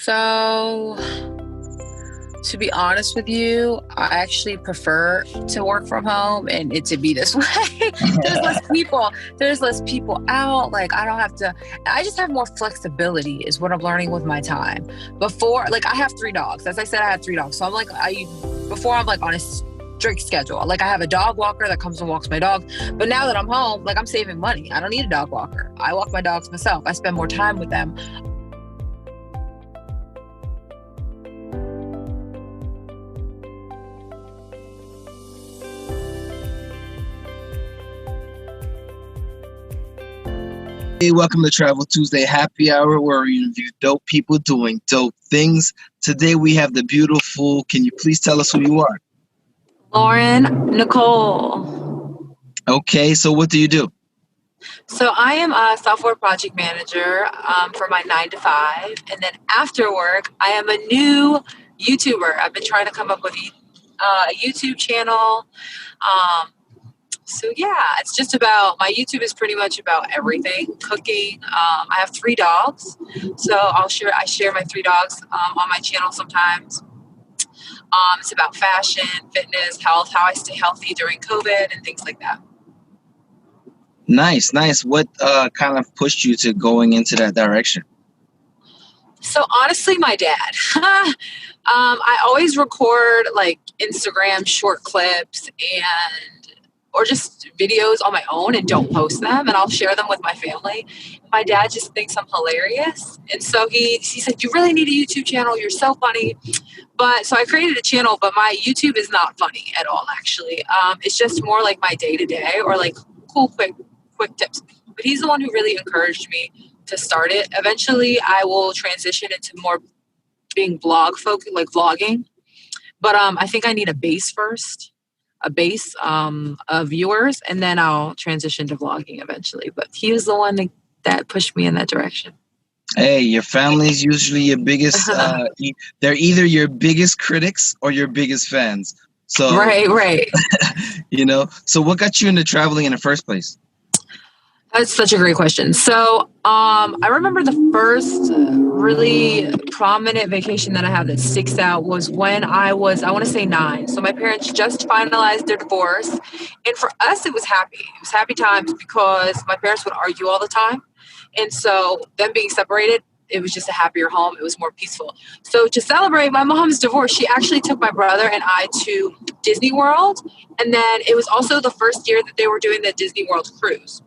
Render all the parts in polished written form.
So, to be honest with you, I actually prefer to work from home and it to be this way. There's less people. There's less people out. Like I don't have to. I just have more flexibility. Is what I'm learning with my time. Before, like I have three dogs. As I said, I have three dogs. So I'm like before I'm like on a strict schedule. Like I have a dog walker that comes and walks my dog. But now that I'm home, like I'm saving money. I don't need a dog walker. I walk my dogs myself. I spend more time with them. Hey, welcome to Travel Tuesday Happy Hour, where we interview dope people doing dope things. Today we have the beautiful, can you please tell us who you are? Lauren Nicole. Okay, so what do you do? So I am a software project manager for my 9 to 5. And then after work, I am a new YouTuber. I've been trying to come up with a YouTube channel. So yeah, it's just about, my YouTube is pretty much about everything, cooking. I have three dogs, so I share my three dogs on my channel sometimes. It's about fashion, fitness, health, how I stay healthy during COVID and things like that. Nice. What kind of pushed you to going into that direction? So honestly, my dad. I always record like Instagram short clips or just videos on my own and don't post them, and I'll share them with my family. My dad just thinks I'm hilarious. And so he said, you really need a YouTube channel. You're so funny. So I created a channel, but my YouTube is not funny at all, actually. It's just more like my day-to-day or like cool, quick tips. But he's the one who really encouraged me to start it. Eventually, I will transition into more being blog-focused, like vlogging. But I think I need a base first. A base of viewers, and then I'll transition to vlogging eventually. But he was the one that pushed me in that direction. Hey, your family's usually your biggest, they're either your biggest critics or your biggest fans. So Right. So what got you into traveling in the first place? That's such a great question. So I remember the first really prominent vacation that I had that sticks out was when I want to say 9. So my parents just finalized their divorce. And for us, it was happy. It was happy times because my parents would argue all the time. And so them being separated, it was just a happier home. It was more peaceful. So to celebrate my mom's divorce, she actually took my brother and I to Disney World. And then it was also the first year that they were doing the Disney World cruise.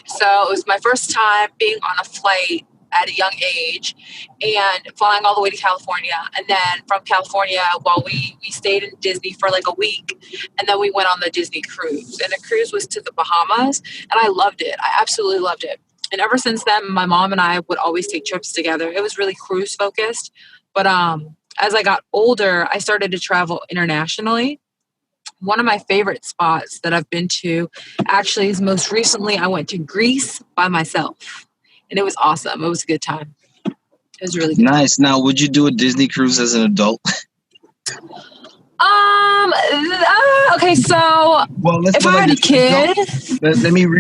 So it was my first time being on a flight at a young age and flying all the way to California. And then from California, we stayed in Disney for like a week. And then we went on the Disney cruise. And the cruise was to the Bahamas. And I loved it. I absolutely loved it. And ever since then, my mom and I would always take trips together. It was really cruise focused. But as I got older, I started to travel internationally. One of my favorite spots that I've been to actually is most recently I went to Greece by myself. And it was awesome. It was a good time. It was really good. Nice. Now, would you do a Disney cruise as an adult? Okay, so if I had a kid...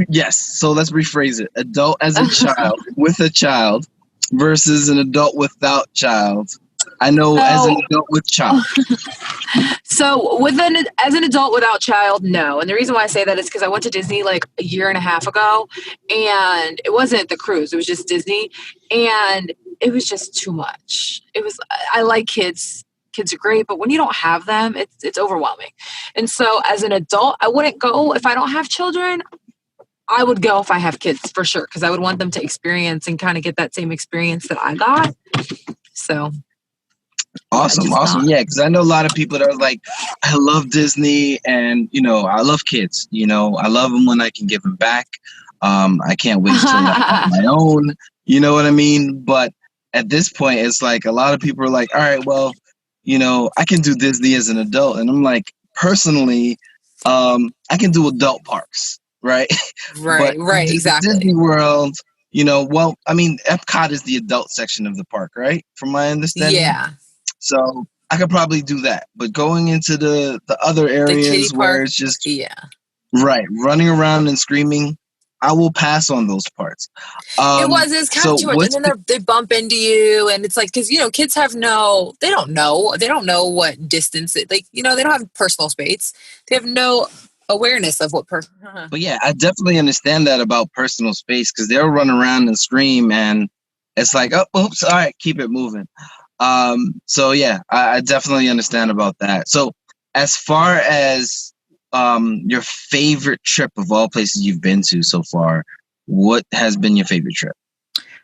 Yes, so let's rephrase it. Adult as a child, with a child, versus an adult without child. I know as an adult with child. So as an adult without child, no. And the reason why I say that is because I went to Disney like a year and a half ago, and it wasn't the cruise. It was just Disney, and it was just too much. I like kids. Kids are great, but when you don't have them, it's overwhelming. And so as an adult, I wouldn't go if I don't have children. I would go if I have kids for sure, because I would want them to experience and kind of get that same experience that I got. So... Awesome. Yeah, because I know a lot of people that are like, I love Disney and, I love kids. I love them when I can give them back. I can't wait until I have my own. You know what I mean? But at this point, it's like a lot of people are like, all right, well, I can do Disney as an adult. And I'm like, personally, I can do adult parks, right? Right, exactly. Disney World, Epcot is the adult section of the park, right? From my understanding. Yeah. So I could probably do that. But going into the other areas where it's just yeah, right, running around and screaming, I will pass on those parts. It's kind of So too much. And what's then they bump into you, and it's like, because, kids they don't know what distance they don't have personal space. They have no awareness of what But yeah, I definitely understand that about personal space, because they'll run around and scream, and it's like, oh, oops, all right, keep it moving. So yeah, I definitely understand about that. So as far as your favorite trip of all places you've been to so far, what has been your favorite trip?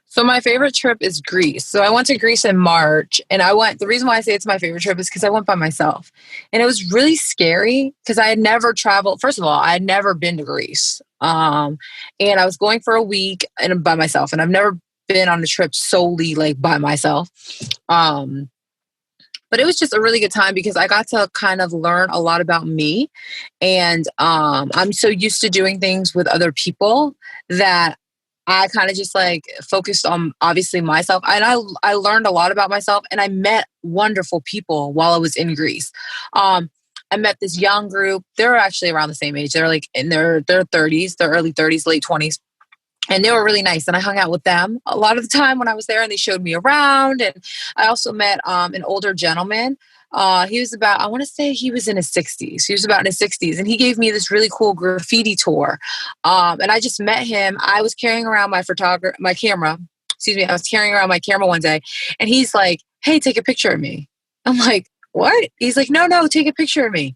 So my favorite trip is Greece. So I went to Greece in March, and the reason why I say it's my favorite trip is because I went by myself. And it was really scary because I had never traveled. First of all, I had never been to Greece. And I was going for a week and by myself, and I've never been on a trip solely like by myself. Um, but it was just a really good time because I got to kind of learn a lot about me. And I'm so used to doing things with other people that I kind of just like focused on obviously myself. And I learned a lot about myself, and I met wonderful people while I was in Greece. I met this young group. They're actually around the same age. They're like in their 30s, their early 30s, late 20s. And they were really nice, and I hung out with them a lot of the time when I was there, and they showed me around. And I also met an older gentleman. He was about, I want to say he was in his 60s. He was about in his 60s, and he gave me this really cool graffiti tour. And I just met him. I was carrying around my camera. Excuse me. I was carrying around my camera one day, and he's like, "Hey, take a picture of me." I'm like, "What?" He's like, "No, no, take a picture of me."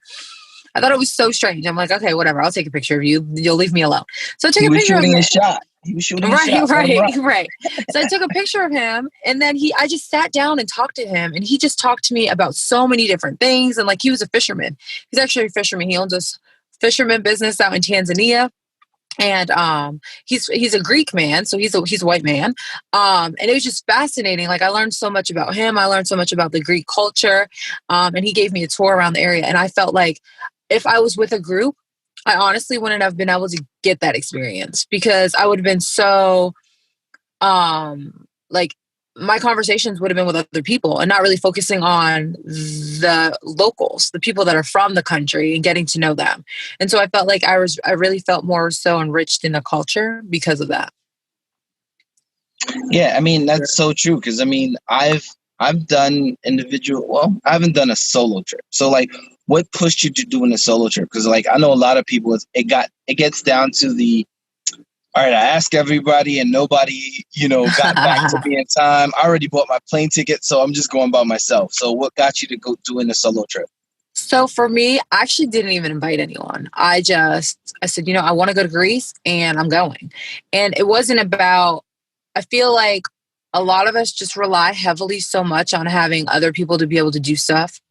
I thought it was so strange. I'm like, "Okay, whatever. I'll take a picture of you. You'll leave me alone." So I took He a was picture of shooting him. a shot. He was shooting a Right, shot. right. So I took a picture of him, and then I just sat down and talked to him, and he just talked to me about so many different things. And like, he was a fisherman. He's actually a fisherman. He owns this fisherman business out in Tanzania. And he's a Greek man, so he's a white man. And it was just fascinating. Like, I learned so much about him. I learned so much about the Greek culture. And he gave me a tour around the area, and I felt like if I was with a group, I honestly wouldn't have been able to get that experience because I would have been so like, my conversations would have been with other people and not really focusing on the locals, the people that are from the country, and getting to know them. And so I felt like I really felt more so enriched in the culture because of that. Yeah, I mean that's so true, because I mean I've done individual. Well, I haven't done a solo trip. So like, what pushed you to doing a solo trip? Because like I know a lot of people. It gets down to the, all right, I asked everybody and nobody got back to me in time. I already bought my plane ticket, so I'm just going by myself. So what got you to go doing a solo trip? So for me, I actually didn't even invite anyone. I said, I want to go to Greece, and I'm going. And it wasn't about, I feel like a lot of us just rely heavily so much on having other people to be able to do stuff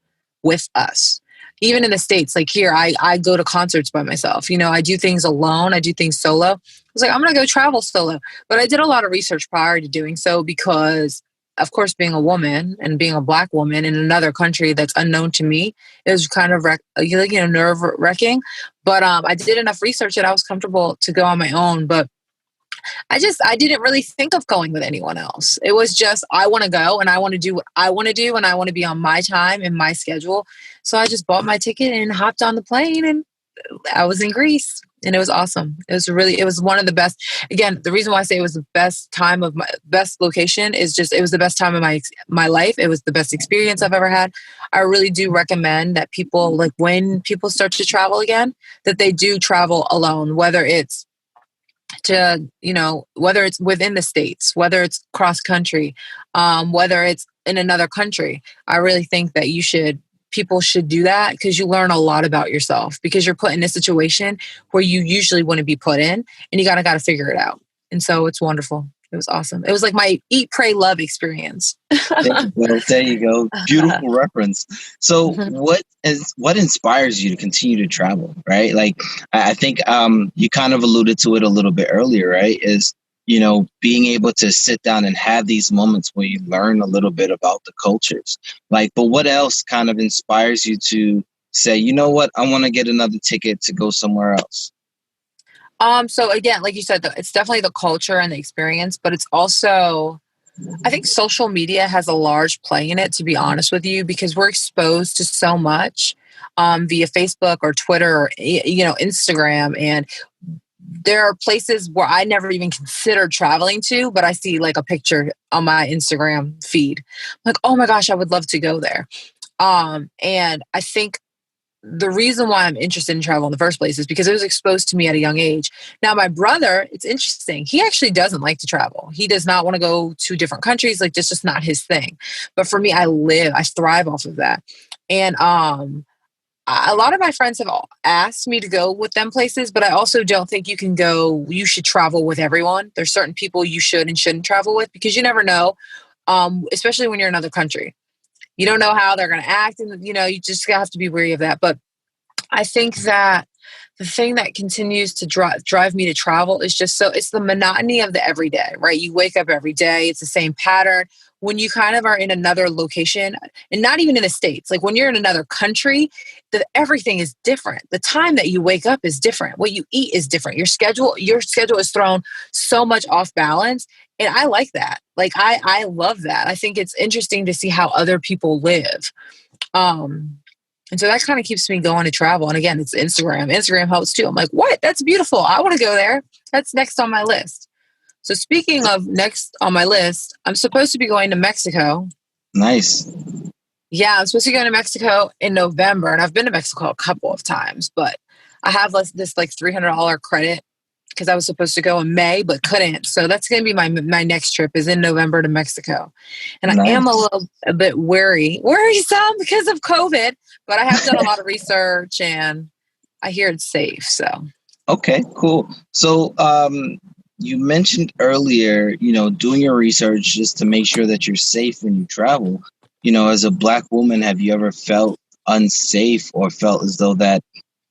with us. Even in the States, like here, I go to concerts by myself. I do things alone. I do things solo. I was like, I'm going to go travel solo. But I did a lot of research prior to doing so because, of course, being a woman and being a Black woman in another country that's unknown to me, it was kind of nerve wracking. But I did enough research that I was comfortable to go on my own. But I didn't really think of going with anyone else. It was just, I want to go and I want to do what I want to do, and I want to be on my time and my schedule. So I just bought my ticket and hopped on the plane, and I was in Greece, and it was awesome. It was one of the best. Again, the reason why I say it was the best time of my best location is just, it was the best time of my life. It was the best experience I've ever had. I really do recommend that people, like, when people start to travel again, that they do travel alone, whether it's within the States, whether it's cross country, whether it's in another country. I really think that people should do that because you learn a lot about yourself, because you're put in a situation where you usually wouldn't be put in, and you got to figure it out. And so it's wonderful. It was awesome. It was like my eat, pray, love experience. There you go. Beautiful reference. So what inspires you to continue to travel, right? Like I think you kind of alluded to it a little bit earlier, right? Is being able to sit down and have these moments where you learn a little bit about the cultures. Like, but what else kind of inspires you to say, you know what, I want to get another ticket to go somewhere else? So again, like you said, it's definitely the culture and the experience, but it's also, I think social media has a large play in it, to be honest with you, because we're exposed to so much via Facebook or Twitter or Instagram, and there are places where I never even considered traveling to, but I see like a picture on my Instagram feed. I'm like, oh my gosh, I would love to go there. And I think the reason why I'm interested in travel in the first place is because it was exposed to me at a young age. Now, my brother, it's interesting. He actually doesn't like to travel. He does not want to go to different countries. Like, that's just not his thing. But for me, I thrive off of that. And a lot of my friends have asked me to go with them places, but I also don't think you should travel with everyone. There's certain people you should and shouldn't travel with because you never know, especially when you're in another country. You don't know how they're going to act, and you just have to be wary of that. But I think that the thing that continues to drive me to travel is it's the monotony of the everyday, right? You wake up every day, it's the same pattern. When you kind of are in another location, and not even in the States, like when you're in another country, everything is different. The time that you wake up is different. What you eat is different. Your schedule is thrown so much off balance. And I like that. Like I love that. I think it's interesting to see how other people live. And so that kind of keeps me going to travel. And again, it's Instagram. Instagram helps too. I'm like, what? That's beautiful. I want to go there. That's next on my list. So speaking of next on my list, I'm supposed to be going to Mexico. Nice. Yeah, I'm supposed to be going to Mexico in November. And I've been to Mexico a couple of times, but I have this like $300 credit because I was supposed to go in May, but couldn't. So that's going to be my next trip is in November to Mexico. And I am a bit worrisome because of COVID, but I have done a lot of research and I hear it's safe. So. Okay, cool. So, you mentioned earlier, doing your research just to make sure that you're safe when you travel. As a Black woman, have you ever felt unsafe or felt as though that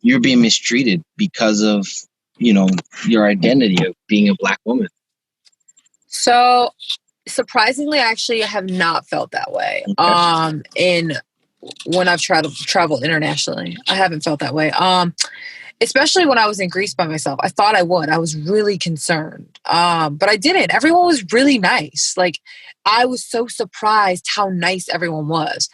you're being mistreated because of, your identity of being a Black woman? So surprisingly, actually, I have not felt that way. Okay. When I've traveled internationally, I haven't felt that way. Especially when I was in Greece by myself. I thought I would. I was really concerned. But I didn't. Everyone was really nice. Like I was so surprised how nice everyone was.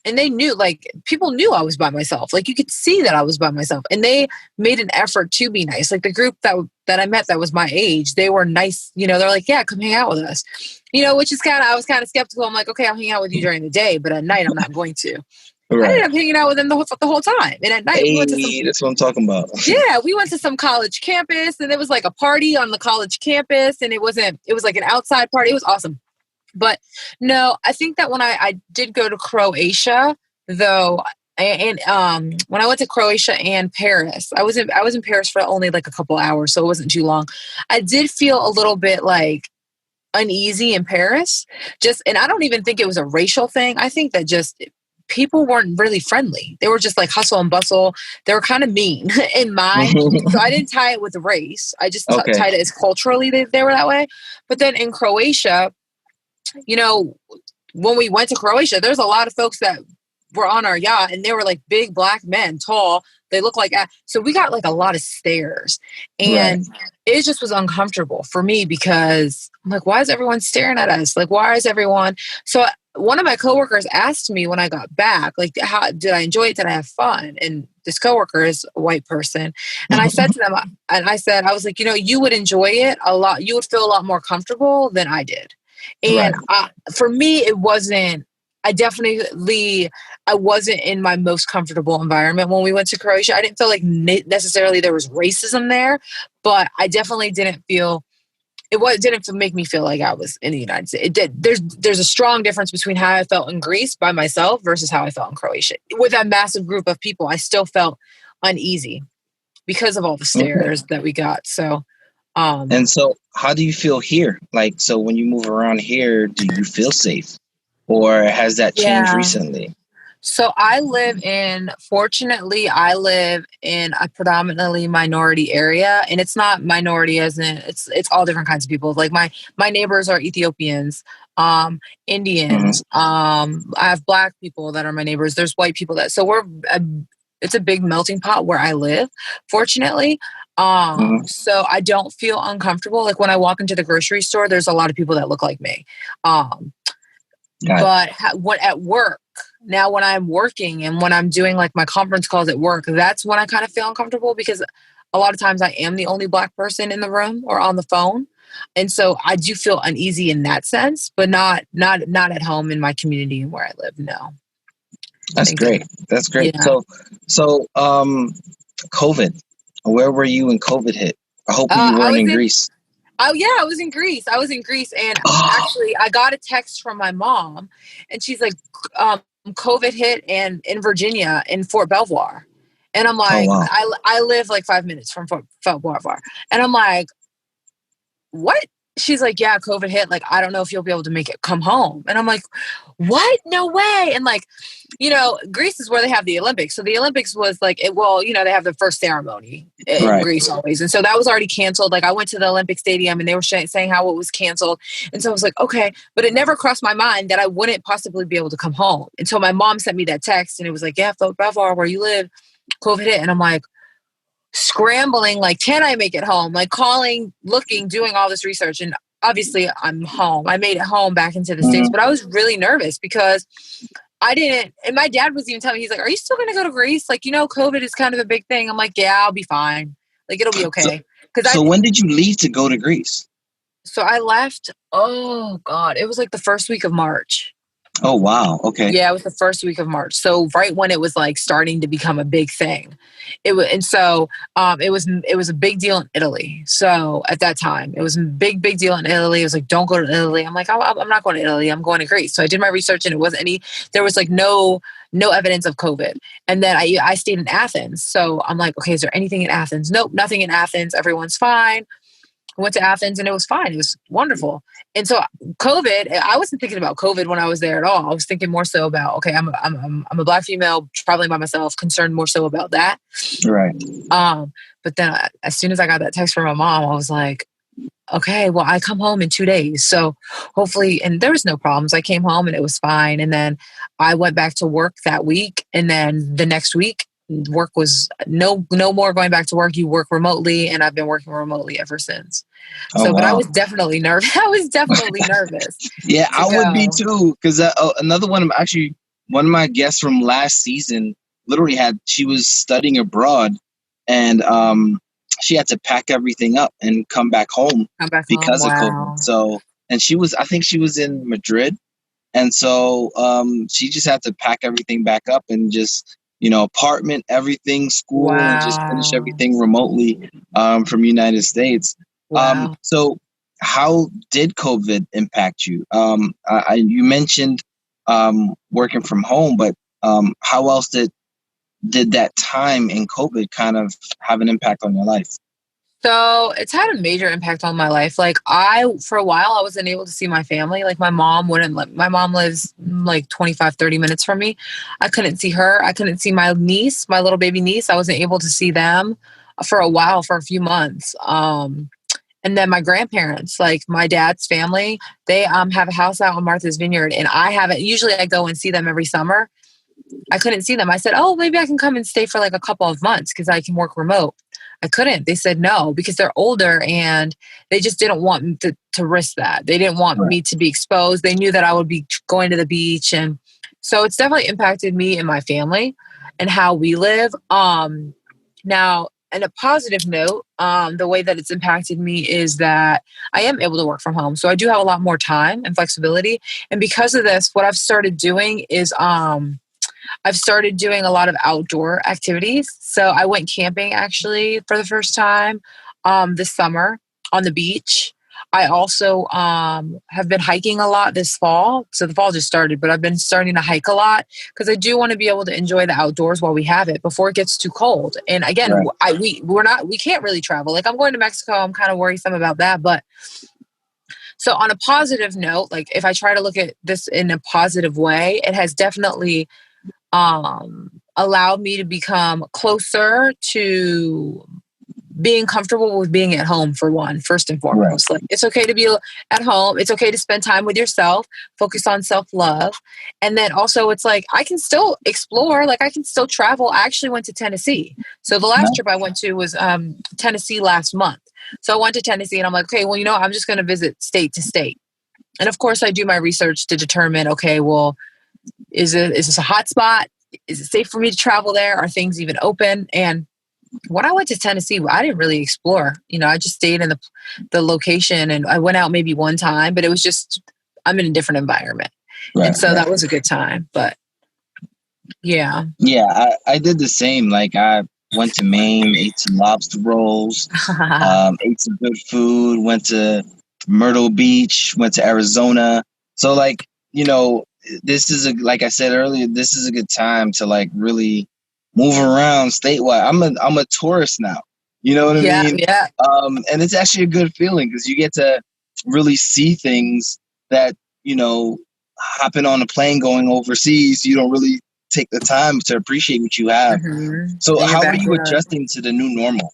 And they knew, like people knew I was by myself. Like you could see that I was by myself. And they made an effort to be nice. Like the group that I met that was my age, they were nice. They're like, yeah, come hang out with us. Which is I was kind of skeptical. I'm like, okay, I'll hang out with you during the day, but at night I'm not going to. Right. I ended up hanging out with them the whole time. And at night, that's what I'm talking about. Yeah, we went to some college campus and there was like a party on the college campus and it was like an outside party. It was awesome. But no, I think that when I did go to Croatia, though, and when I went to Croatia and Paris, I was in Paris for only like a couple hours, so it wasn't too long. I did feel a little bit like uneasy in Paris. And I don't even think it was a racial thing. I think that just people weren't really friendly. They were just like hustle and bustle. They were kind of mean in mine. So I didn't tie it with race. I just tied it as culturally they were that way. But then in Croatia, when we went to Croatia, there's a lot of folks that were on our yacht and they were like big Black men, tall. They look like, so we got like a lot of stares and it just was uncomfortable for me because I'm like, why is everyone staring at us? Like, why is everyone? So one of my coworkers asked me when I got back, like, how did I enjoy it? Did I have fun? And this coworker is a white person. And I said to them, I was like, you would enjoy it a lot. You would feel a lot more comfortable than I did. And for me, it wasn't, I wasn't in my most comfortable environment when we went to Croatia. I didn't feel like necessarily there was racism there, but I definitely didn't feel, didn't make me feel like I was in the United States. There's a strong difference between how I felt in Greece by myself versus how I felt in Croatia. With that massive group of people, I still felt uneasy because of all the stares that we got. So, and so how do you feel here? Like, so when you move around here, do you feel safe or has that changed recently? So fortunately, I live in a predominantly minority area, and it's not minority as in it's all different kinds of people. Like my neighbors are Ethiopians, Indians. I have Black people that are my neighbors. There's white people so it's a big melting pot where I live, fortunately. So I don't feel uncomfortable. Like when I walk into the grocery store, there's a lot of people that look like me. But at work, now when I'm working and when I'm doing like my conference calls at work, that's when I kind of feel uncomfortable because a lot of times I am the only Black person in the room or on the phone. And so I do feel uneasy in that sense, but not at home in my community where I live. No. I That's think that, great. That's great. yeah. So COVID. Where were you when COVID hit? I hope you I weren't was in in Greece. Oh yeah, I was in Greece. I was in Greece, and Oh, actually, I got a text from my mom, and she's like, "COVID hit and in Virginia in Fort Belvoir," and I'm oh like, wow. I live like 5 minutes from Fort Belvoir, and I'm like, what? She's like, yeah, COVID hit. Like, I don't know if you'll be able to make it come home, and I'm like, what? No way! And like, Greece is where they have the Olympics. So the Olympics was like, they have the first ceremony in Right. Greece always. And so that was already canceled. Like I went to the Olympic Stadium and they were saying how it was canceled. And so I was like, okay, but it never crossed my mind that I wouldn't possibly be able to come home until my mom sent me that text and it was like, yeah, Belvoir, where you live, COVID hit. And I'm like, scrambling, like, can I make it home? Like calling, looking, doing all this research. And obviously I'm home. I made it home back into the States, Mhm. but I was really nervous because I didn't, and my dad was even telling me, he's like, are you still going to go to Greece? Like, COVID is kind of a big thing. I'm like, yeah, I'll be fine. Like, it'll be So, okay. Cause so when did you leave to go to Greece? so I left, oh God, it was like the first week of March. Oh wow. Okay. Yeah, it was the first week of March. So right when it was like starting to become a big thing, it was, and so it was a big deal in Italy. So at that time, it was a big deal in Italy. It was like, don't go to Italy. I'm like, I'm not going to Italy. I'm going to Greece. So I did my research, and it wasn't any. There was like no evidence of COVID. And then I stayed in Athens. So I'm like, okay, is there anything in Athens? Nope, nothing in Athens. Everyone's fine. I went to Athens and it was fine. It was wonderful. And so COVID, I wasn't thinking about COVID when I was there at all. I was thinking more so about, okay, I'm a Black female traveling by myself, concerned more so about that. Right. But then as soon as I got that text from my mom, I was like, okay, well, I come home in 2 days. So hopefully, and there was no problems. I came home and it was fine. And then I went back to work that week. And then the next week, work was no more going back to work. You work remotely. And I've been working remotely ever since. Oh So, but I wow. was definitely nervous. I was definitely nervous Yeah, to I would be go. too. Because another one, actually, one of my guests from last season, literally she was studying abroad, and she had to pack everything up and come back home Come back home. because of COVID. Wow. So, and I think she was in Madrid, and so she just had to pack everything back up and just apartment, everything, school, and just finish Wow. everything remotely from United States. Wow. So how did COVID impact you? You mentioned working from home, but how else did that time in COVID kind of have an impact on your life? So it's had a major impact on my life. Like for a while, I wasn't able to see my family. Like my mom lives like 25, 30 minutes from me. I couldn't see her. I couldn't see my niece, my little baby niece. I wasn't able to see them for a while, for a few months. And then my grandparents, like my dad's family, they have a house out on Martha's Vineyard, and I haven't. Usually, I go and see them every summer. I couldn't see them. I said, "Oh, maybe I can come and stay for like a couple of months because I can work remote." I couldn't. They said no because they're older and they just didn't want me to risk that. They didn't want Right. me to be exposed. They knew that I would be going to the beach, and so it's definitely impacted me and my family and how we live. Now, on a positive note, the way that it's impacted me is that I am able to work from home. So I do have a lot more time and flexibility. And because of this, what I've started doing is I've started doing a lot of outdoor activities. So I went camping actually for the first time this summer on the beach. I also have been hiking a lot this fall. So the fall just started, but I've been starting to hike a lot because I do want to be able to enjoy the outdoors while we have it before it gets too cold. And again, Right. we can't really travel. Like I'm going to Mexico. I'm kind of worrisome about that, but so on a positive note, like if I try to look at this in a positive way, it has definitely allowed me to become closer to being comfortable with being at home for one, first and Right. foremost. Like it's okay to be at home. It's okay to spend time with yourself, focus on self-love. And then also it's like I can still explore, like I can still travel. I actually went to Tennessee. So the last trip I went to was Tennessee last month. So I went to Tennessee and I'm like, okay, well, I'm just going to visit state to state. And of course I do my research to determine, okay, well, is this a hot spot? Is it safe for me to travel there? Are things even open? And When I went to Tennessee, I didn't really explore. I just stayed in the location, and I went out maybe one time, but it was just I'm in a different environment, Right, and so right. that was a good time. But yeah, Yeah, I did the same. Like I went to Maine, ate some lobster rolls, ate some good food, went to Myrtle Beach, went to Arizona. So like, this is like I said earlier, this is a good time to like really move around statewide. I'm a tourist now. You know what I yeah, mean? yeah. And it's actually a good feeling because you get to really see things that, hopping on a plane going overseas, you don't really take the time to appreciate what you have. So In your how were you backyard. adjusting to the new normal?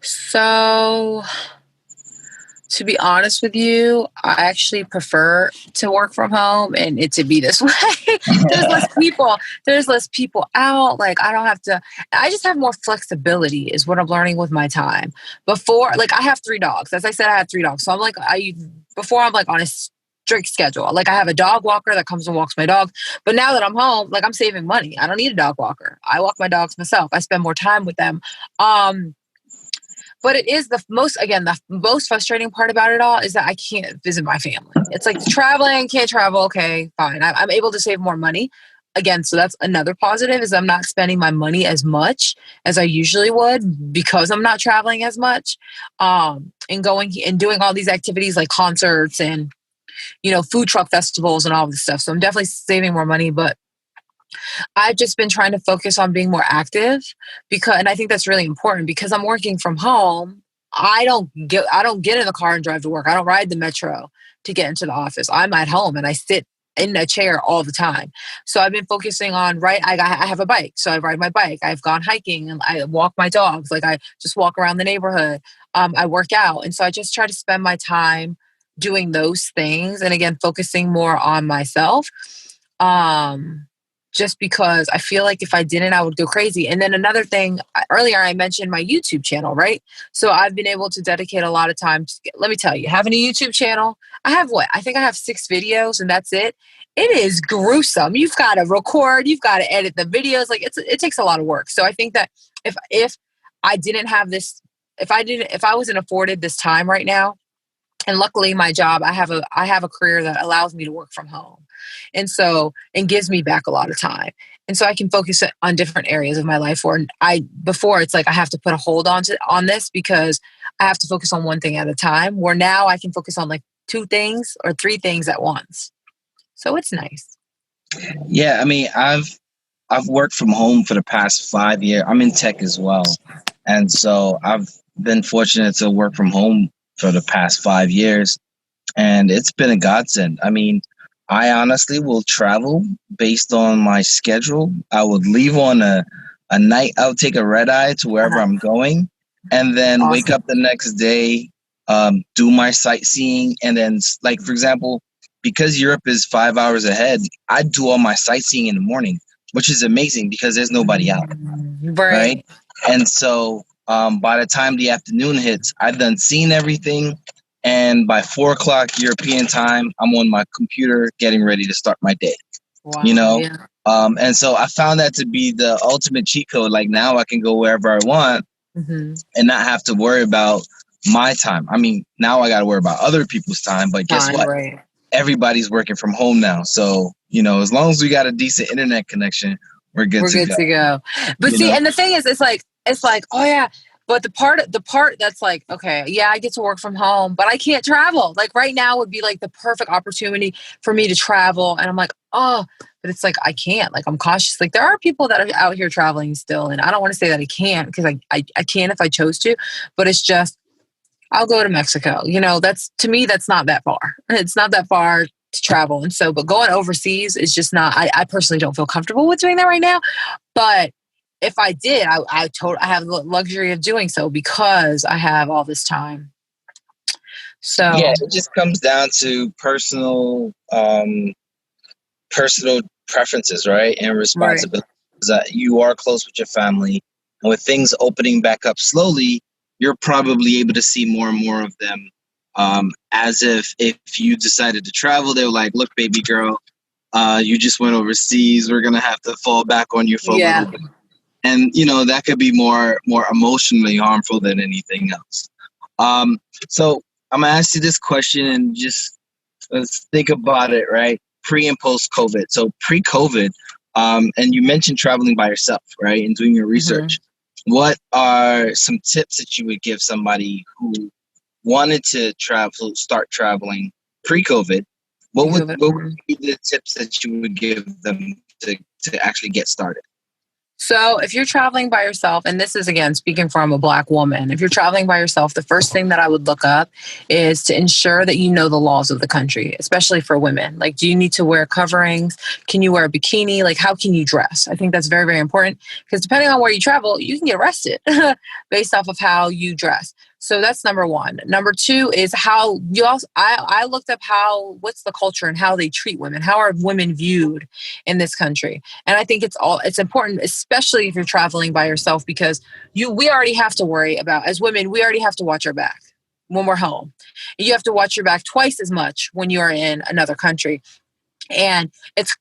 So, to be honest with you, I actually prefer to work from home and it to be this way. There's less people. There's less people out. Like I don't have to. I just have more flexibility, is what I'm learning with my time. Before, like I have 3 dogs. As I said, I had 3 dogs. So I'm like before I'm like on a strict schedule. Like I have a dog walker that comes and walks my dog. But now that I'm home, like I'm saving money. I don't need a dog walker. I walk my dogs myself. I spend more time with them. Um, but it is the most frustrating part about it all is that I can't visit my family. It's like the traveling, can't travel. Okay, fine. I'm able to save more money. Again, so that's another positive is I'm not spending my money as much as I usually would because I'm not traveling as much. And going and doing all these activities like concerts and, food truck festivals and all this stuff. So I'm definitely saving more money, but I've just been trying to focus on being more active and I think that's really important because I'm working from home. I don't get in the car and drive to work. I don't ride the metro to get into the office. I'm at home and I sit in a chair all the time. So I've been focusing on I have a bike, so I ride my bike. I've gone hiking and I walk my dogs. Like I just walk around the neighborhood. I work out, and so I just try to spend my time doing those things, and again focusing more on myself. Um, just because I feel like if I didn't, I would go crazy. And then another thing, earlier I mentioned my YouTube channel, right? So I've been able to dedicate a lot of time. Let me tell you, having a YouTube channel, I have what? I think I have 6 videos and that's it. It is gruesome. You've got to record, you've got to edit the videos. Like it takes a lot of work. So I think that if I didn't have this, if I wasn't afforded this time right now, and luckily my job, I have a career that allows me to work from home, and gives me back a lot of time, and so I can focus on different areas of my life where I before it's like I have to put a hold on this because I have to focus on one thing at a time, where now I can focus on like 2 things or 3 things at once, so it's nice. Yeah, I mean, I've worked from home for the past 5 years. I'm in tech as well, and so I've been fortunate to work from home for the past 5 years, and it's been a godsend. I mean, I honestly will travel based on my schedule. I would leave on a night. I'll take a red eye to wherever Uh-huh. I'm going, and then wake Awesome. up the next day, do my sightseeing, and then like for example, because Europe is 5 hours ahead, I do all my sightseeing in the morning, which is amazing because there's nobody out, right? Right. And so by the time the afternoon hits, I've done seen everything. And by 4 o'clock European time, I'm on my computer getting ready to start my day, you Wow. know? Yeah. And so I found that to be the ultimate cheat code. Like now I can go wherever I want Hmm. and not have to worry about my time. I mean, now I got to worry about other people's time, but guess Time. what? Right. Everybody's working from home now. So, as long as we got a decent internet connection, we're good We're to good go, to go. But you see, know? and the thing is, it's like, oh yeah. But the part that's like, okay, yeah, I get to work from home, but I can't travel. Like right now would be like the perfect opportunity for me to travel. And I'm like, oh, but it's like I can't. Like I'm cautious. Like there are people that are out here traveling still. And I don't want to say that I can't because I can if I chose to, but it's just I'll go to Mexico. That's to me, that's not that far. It's not that far to travel. And so, but going overseas is just not, I personally don't feel comfortable with doing that right now. But if I did, I have the luxury of doing so because I have all this time. Yeah, So, it just comes down to personal preferences, right? And right. responsibilities. You are close with your family. And with things opening back up slowly, you're probably able to see more and more of them. As if you decided to travel, they were like, look, baby girl, you just went overseas. We're going to have to fall back on you for a little Yeah. bit. and that could be more emotionally harmful than anything else. So I'm gonna ask you this question, and just let's think about it, right? Pre and post COVID. So pre-COVID, and you mentioned traveling by yourself, right, and doing your research. What are some tips that you would give somebody who wanted to start traveling pre-COVID? What would be the tips that you would give them to actually get started? So if you're traveling by yourself, and this is again speaking from a Black woman, if you're traveling by yourself, the first thing that I would look up is to ensure that you know the laws of the country, especially for women. Like, do you need to wear coverings? Can you wear a bikini? Like, how can you dress? I think that's very, very important, because depending on where you travel, you can get arrested based off of how you dress. So that's number one. Number two is how you also, I looked up what's the culture and how they treat women. How are women viewed in this country? And I think it's important, especially if you're traveling by yourself, because we already have to worry about, as women, we already have to watch our back when we're home. You have to watch your back twice as much when you're in another country. And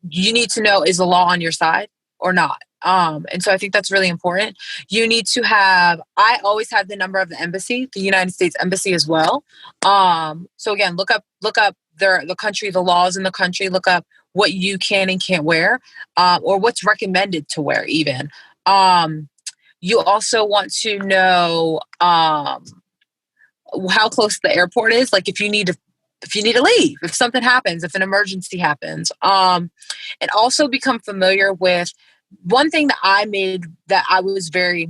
you need to know, is the law on your side or not? And so I think that's really important. You need to I always have the number of the embassy, the United States Embassy as well. So again, look up the country, the laws in the country, look up what you can and can't wear, or what's recommended to wear even. You also want to know how close the airport is. Like if you need to leave, if something happens, if an emergency happens, and also become familiar with one thing that I was very,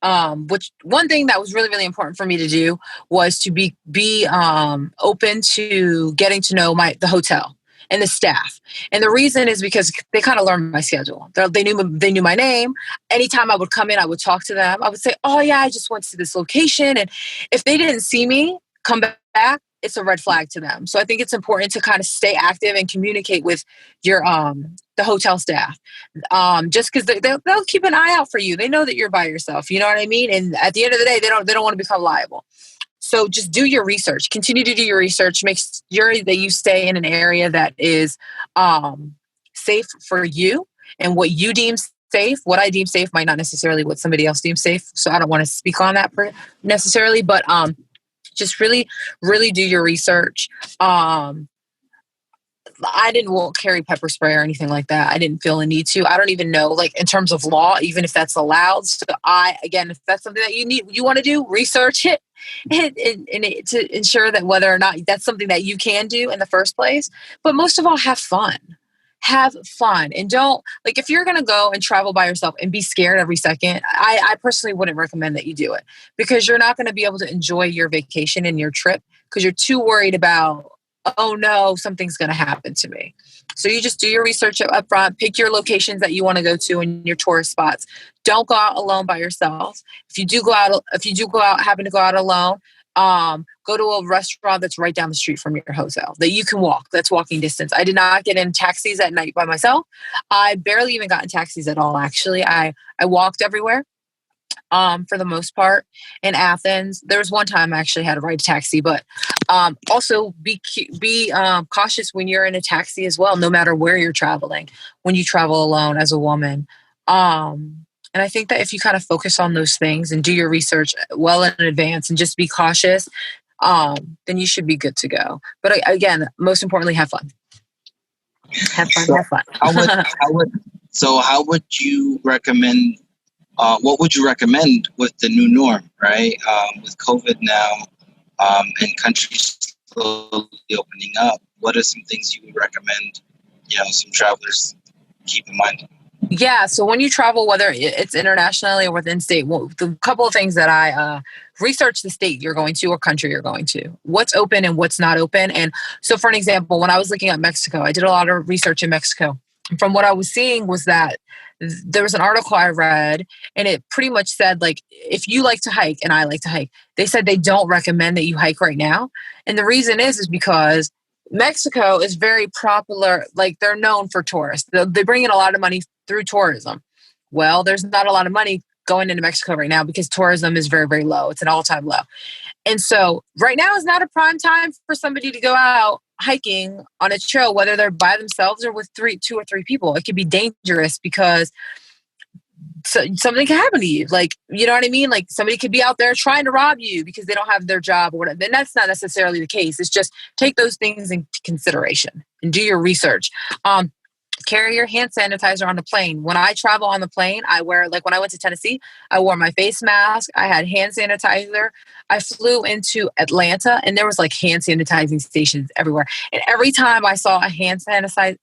one thing that was really, really important for me to do was to be open to getting to know the hotel and the staff. And the reason is because they kind of learned my schedule. They knew my name. Anytime I would come in, I would talk to them. I would say, "Oh yeah, I just went to this location." And if they didn't see me come back, it's a red flag to them. So I think it's important to kind of stay active and communicate with your the hotel staff, just because they'll keep an eye out for you. They know that you're by yourself. You know what I mean? And at the end of the day, they don't want to become liable. So just do your research. Continue to do your research. Make sure that you stay in an area that is safe for you and what you deem safe. What I deem safe might not necessarily what somebody else deems safe. So I don't want to speak on that necessarily, but just really, really do your research. I won't carry pepper spray or anything like that. I didn't feel a need to. I don't even know, like in terms of law, even if that's allowed. So if that's something that you want to do, research it and to ensure that whether or not that's something that you can do in the first place. But most of all, have fun. Have fun, and don't, like, if you're going to go and travel by yourself and be scared every second, I personally wouldn't recommend that you do it, because you're not going to be able to enjoy your vacation and your trip because you're too worried about, oh no, something's going to happen to me. So you just do your research up front, pick your locations that you want to go to and your tourist spots. Don't go out alone by yourself. If you do go out, happen to go out alone, go to a restaurant that's right down the street from your hotel that you can walk. That's walking distance. I did not get in taxis at night by myself. I barely even got in taxis at all. Actually, I walked everywhere. For the most part in Athens. There was one time I actually had to ride a taxi, but also be cautious when you're in a taxi as well, no matter where you're traveling, when you travel alone as a woman. And I think that if you kind of focus on those things and do your research well in advance and just be cautious, then you should be good to go. But again, most importantly, have fun. Have fun. So have fun. how would you recommend? What would you recommend with the new norm, right? With COVID now, and countries slowly opening up, what are some things you would recommend, some travelers keep in mind? Yeah, so when you travel, whether it's internationally or within state, the couple of things that I research the state you're going to or country you're going to, what's open and what's not open. And so for an example, when I was looking at Mexico, I did a lot of research in Mexico. From what I was seeing was that there was an article I read, and it pretty much said, like, if you like to hike and I like to hike, they said they don't recommend that you hike right now. And the reason is because Mexico is very popular. Like, they're known for tourists. They bring in a lot of money through tourism. Well, there's not a lot of money going into Mexico right now because tourism is very, very low. It's an all-time low. And so right now is not a prime time for somebody to go out hiking on a trail, whether they're by themselves or with two or three people. It could be dangerous because so something can happen to you. Like, you know what I mean? Like somebody could be out there trying to rob you because they don't have their job or whatever. And that's not necessarily the case. It's just take those things into consideration and do your research. Carry your hand sanitizer on the plane. When I travel on the plane, I wear, like when I went to Tennessee, I wore my face mask. I had hand sanitizer. I flew into Atlanta and there was like hand sanitizing stations everywhere. And every time I saw a hand sanitizing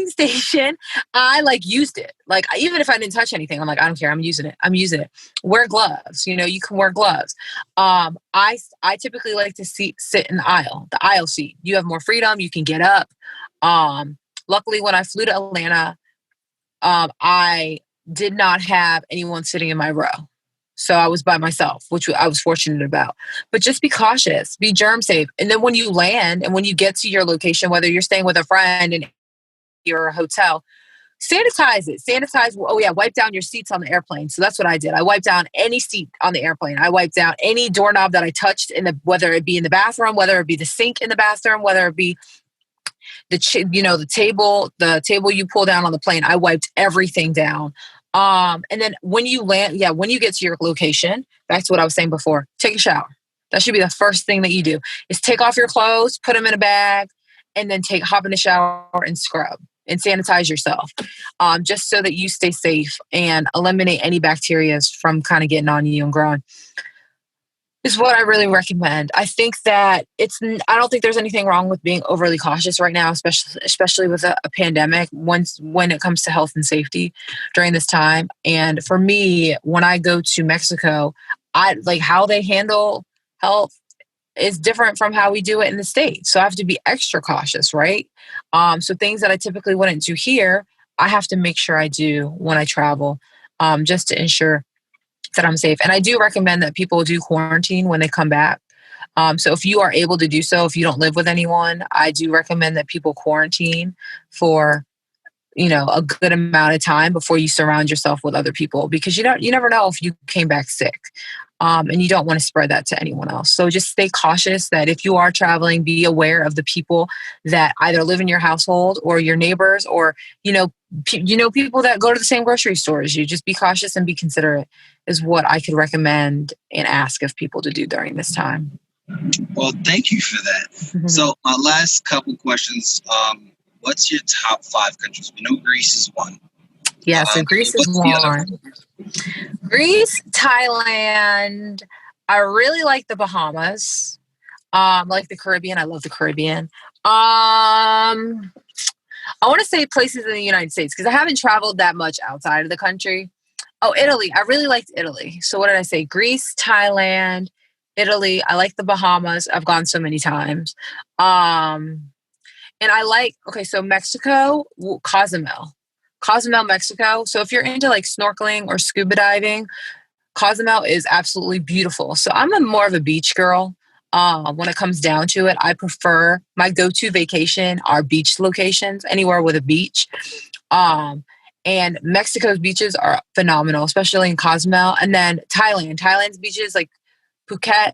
station, I like used it. Like even if I didn't touch anything, I'm like, I don't care. I'm using it. Wear gloves. You know, you can wear gloves. I typically like to sit in the aisle seat. You have more freedom. You can get up. Luckily, when I flew to Atlanta, I did not have anyone sitting in my row. So I was by myself, which I was fortunate about. But just be cautious, be germ safe. And then when you land and when you get to your location, whether you're staying with a friend in your hotel, sanitize it. Sanitize. Oh yeah, wipe down your seats on the airplane. So that's what I did. I wiped down any seat on the airplane. I wiped down any doorknob that I touched whether it be in the bathroom, whether it be the sink in the bathroom, whether it be the table you pull down on the plane. I wiped everything down. And then when you land, when you get to your location, back to what I was saying before, take a shower. That should be the first thing that you do is take off your clothes, put them in a bag, and then hop in the shower and scrub and sanitize yourself, just so that you stay safe and eliminate any bacteria from kind of getting on you and growing. Is what I really recommend. I think that I don't think there's anything wrong with being overly cautious right now, especially with a pandemic when it comes to health and safety during this time. And for me, when I go to Mexico, I like how they handle health is different from how we do it in the States. So I have to be extra cautious, right? So things that I typically wouldn't do here, I have to make sure I do when I travel, just to ensure that I'm safe. And I do recommend that people do quarantine when they come back. So if you are able to do so, if you don't live with anyone, I do recommend that people quarantine for, a good amount of time before you surround yourself with other people, because you never know if you came back sick. And you don't want to spread that to anyone else. So just stay cautious that if you are traveling, be aware of the people that either live in your household or your neighbors, or, people that go to the same grocery stores. You just be cautious and be considerate is what I could recommend and ask of people to do during this time. Well, thank you for that. Mm-hmm. So my last couple questions, what's your top 5 countries? We know Greece is one. Yeah, so Greece is one. Greece, Thailand. I really like the Bahamas. I like the Caribbean. I love the Caribbean. I want to say places in the United States because I haven't traveled that much outside of the country. Oh, Italy. I really liked Italy. So what did I say? Greece, Thailand, Italy. I like the Bahamas. I've gone so many times. And I so Mexico, Cozumel, Mexico. So if you're into like snorkeling or scuba diving, Cozumel is absolutely beautiful. So I'm more of a beach girl. When it comes down to it, I prefer my go-to vacation are beach locations, anywhere with a beach. And Mexico's beaches are phenomenal, especially in Cozumel. And then Thailand's beaches like Phuket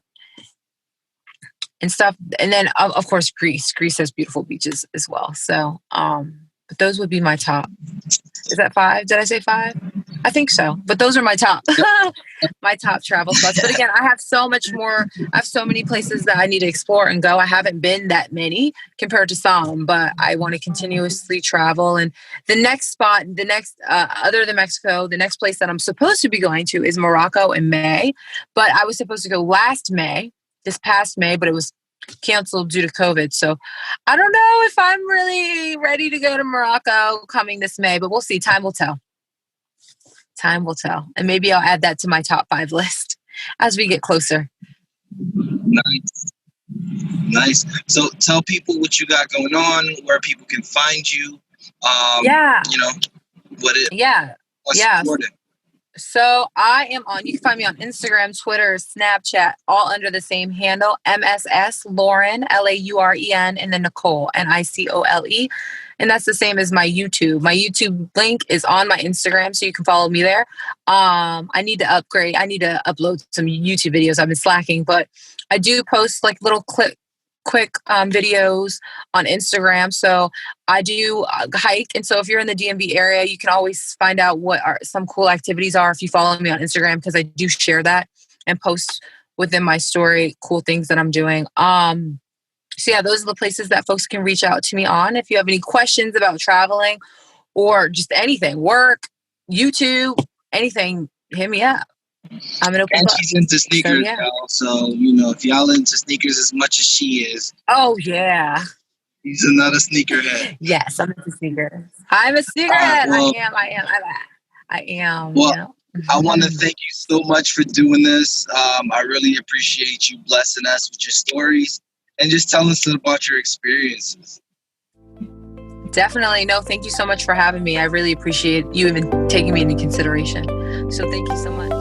and stuff. And then of course, Greece has beautiful beaches as well. So, but those would be my top. Is that 5? Did I say 5? I think so. But those are my top travel spots. But again, I have so much more. I have so many places that I need to explore and go. I haven't been that many compared to some, but I want to continuously travel. And the next spot, other than Mexico, the next place that I'm supposed to be going to is Morocco in May. But I was supposed to go this past May, but it was canceled due to COVID. So I don't know if I'm really ready to go to Morocco coming this May, but we'll see. Time will tell. And maybe I'll add that to my top 5 list as we get closer. Nice. So tell people what you got going on, where people can find you. Important. So I am you can find me on Instagram, Twitter, Snapchat, all under the same handle, MSS Lauren, LAUREN, and then Nicole, NICOLE. And that's the same as my YouTube. My YouTube link is on my Instagram, so you can follow me there. I need to upgrade. I need to upload some YouTube videos. I've been slacking, but I do post like little quick videos on Instagram. So I do hike. And so if you're in the DMV area, you can always find out what are some cool activities are if you follow me on Instagram, because I do share that and post within my story cool things that I'm doing. So yeah, those are the places that folks can reach out to me on. If you have any questions about traveling or just anything, work, YouTube, anything, hit me up. I'm an open And book. she's into So sneakers, yeah. y'all. So, you know, if y'all into sneakers as much as she is, Oh yeah. he's another sneakerhead. Yes, I'm into sneakers. I'm a All right, sneakerhead. well, I am, well, I want to thank you so much for doing this. I really appreciate you blessing us with your stories and just telling us about your experiences. Definitely. No, thank you so much for having me. I really appreciate you even taking me into consideration. So thank you so much.